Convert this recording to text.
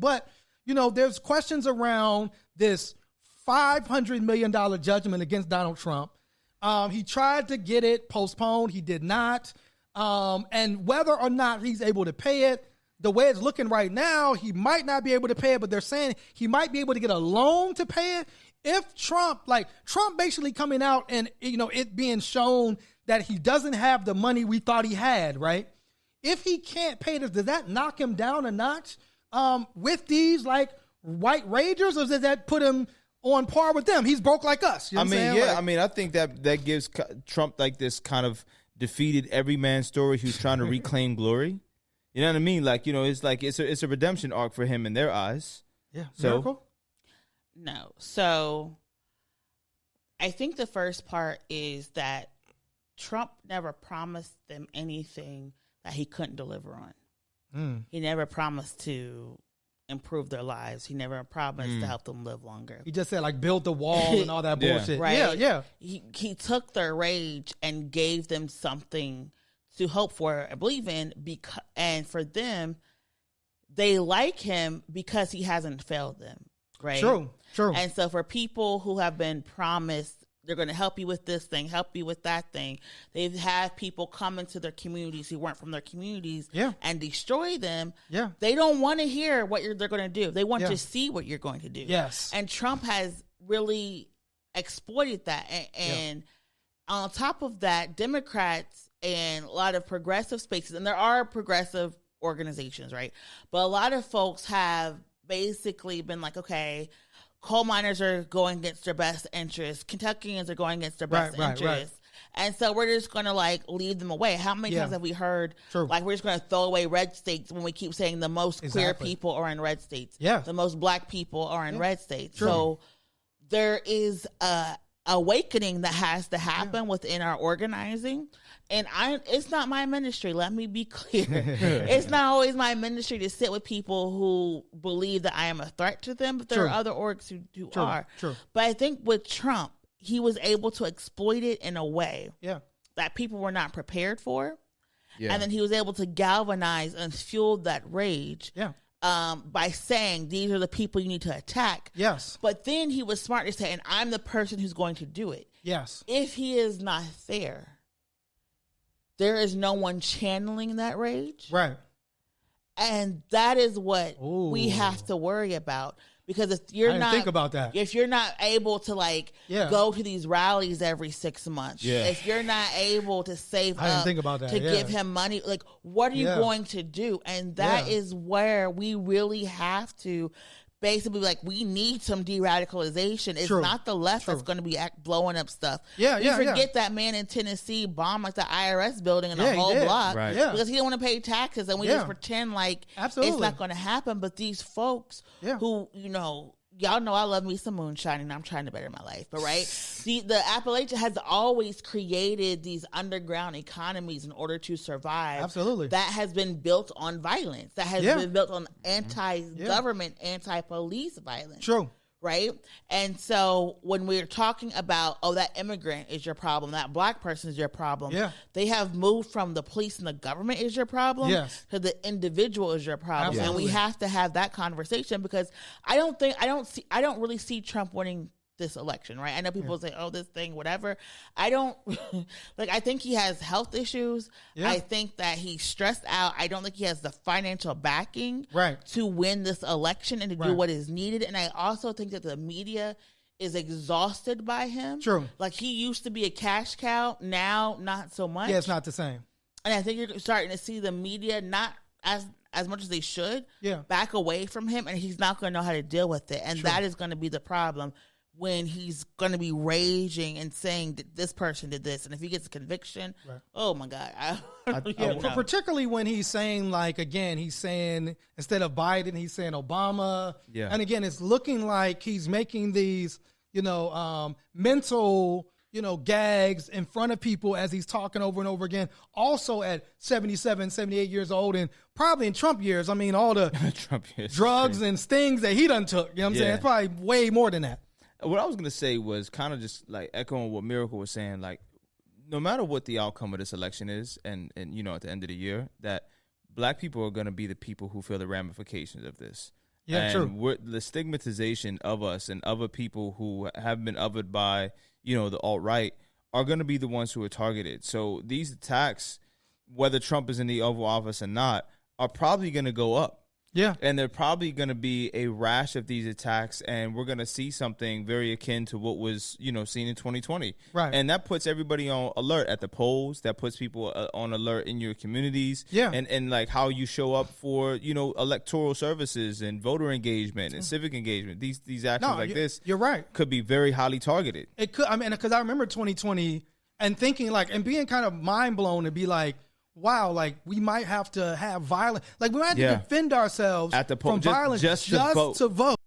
But, there's questions around this $500 million judgment against Donald Trump. He tried to get it postponed. He did not. And whether or not he's able to pay it, the way it's looking right now, he might not be able to pay it, but they're saying he might be able to get a loan to pay it. If Trump basically coming out and, it being shown that he doesn't have the money we thought he had, right? If he can't pay this, does that knock him down a notch with these white ragers, or does that put him on par with them? He's broke like us. I think that gives Trump this kind of defeated everyman story who's trying to reclaim glory. You know what I mean? It's a redemption arc for him in their eyes. Yeah. So, Miracle? No. So I think the first part is that Trump never promised them anything that he couldn't deliver on. He never promised to improve their lives. He never promised to help them live longer. He just said build the wall and all that bullshit. Right? Yeah. He took their rage and gave them something to hope for and believe in, and for them, they like him because he hasn't failed them. Right? True. And so for people who have been promised they're going to help you with this thing, help you with that thing, they've had people come into their communities who weren't from their communities and destroy them. Yeah. They don't want to hear what they're going to do. They want to see what you're going to do. Yes. And Trump has really exploited that. And on top of that, Democrats and a lot of progressive spaces, and there are progressive organizations, right? But a lot of folks have basically been like, okay, coal miners are going against their best interests. Kentuckians are going against their best interests. Right. And so we're just going to leave them away. How many times have we heard we're just going to throw away red states when we keep saying the most queer people are in red states. Yeah. The most black people are in red states. True. So there is a awakening that has to happen within our organizing. And it's not my ministry. Let me be clear. It's not always my ministry to sit with people who believe that I am a threat to them, but there are other orgs who are. True. But I think with Trump, he was able to exploit it in a way that people were not prepared for. Yeah. And then he was able to galvanize and fuel that rage. Yeah. By saying these are the people you need to attack. Yes. But then he was smart to say, and I'm the person who's going to do it. Yes. If he is not there is no one channeling that rage. Right. And that is what we have to worry about. Because if you're not think about that. If you're not able to go to these rallies every 6 months, if you're not able to save up think about that. to give him money, what are you going to do? And that is where we really have to basically we need some de-radicalization. It's not the left that's going to be blowing up stuff. You forget that man in Tennessee bombed the IRS building and the whole block because he didn't want to pay taxes, and we just pretend it's not going to happen. But these folks who, y'all know I love me some moonshine and I'm trying to better my life. But the Appalachia has always created these underground economies in order to survive. Absolutely. That has been built on violence. That has been built on anti-government, anti-police violence. True. Right? And so when we're talking about, that immigrant is your problem, that black person is your problem, they have moved from the police and the government is your problem to the individual is your problem. Absolutely. And we have to have that conversation because I don't really see Trump winning this election, right? I know people say, this thing, whatever. I don't, I think he has health issues. I think that he's stressed out. I don't think he has the financial backing to win this election and to do what is needed. And I also think that the media is exhausted by him. True. He used to be a cash cow. Now, not so much. Yeah, it's not the same. And I think you're starting to see the media not as much as they should back away from him, and he's not going to know how to deal with it. And that is going to be the problem when he's going to be raging and saying that this person did this. And if he gets a conviction, oh my God. Particularly when he's saying, he's saying, instead of Biden, he's saying Obama. Yeah. And again, it's looking like he's making these, mental, gags in front of people as he's talking over and over again. Also at 77, 78 years old, and probably in Trump years, all the Trump years, drugs and stings that he done took. You know what I'm saying? It's probably way more than that. What I was going to say was kind of just echoing what Miracle was saying, no matter what the outcome of this election is and at the end of the year, that black people are going to be the people who feel the ramifications of this. Yeah, true. The stigmatization of us and other people who have been othered by, the alt-right are going to be the ones who are targeted. So these attacks, whether Trump is in the Oval Office or not, are probably going to go up. Yeah. And they're probably going to be a rash of these attacks, and we're going to see something very akin to what was, seen in 2020. Right. And that puts everybody on alert at the polls. That puts people on alert in your communities. Yeah. And like how you show up for, electoral services and voter engagement and civic engagement. These actions this. You're right. Could be very highly targeted. It could. I mean, because I remember 2020 and thinking and being kind of mind blown to be like, wow, we might have to have violence. We might have to defend ourselves at the from violence just to vote.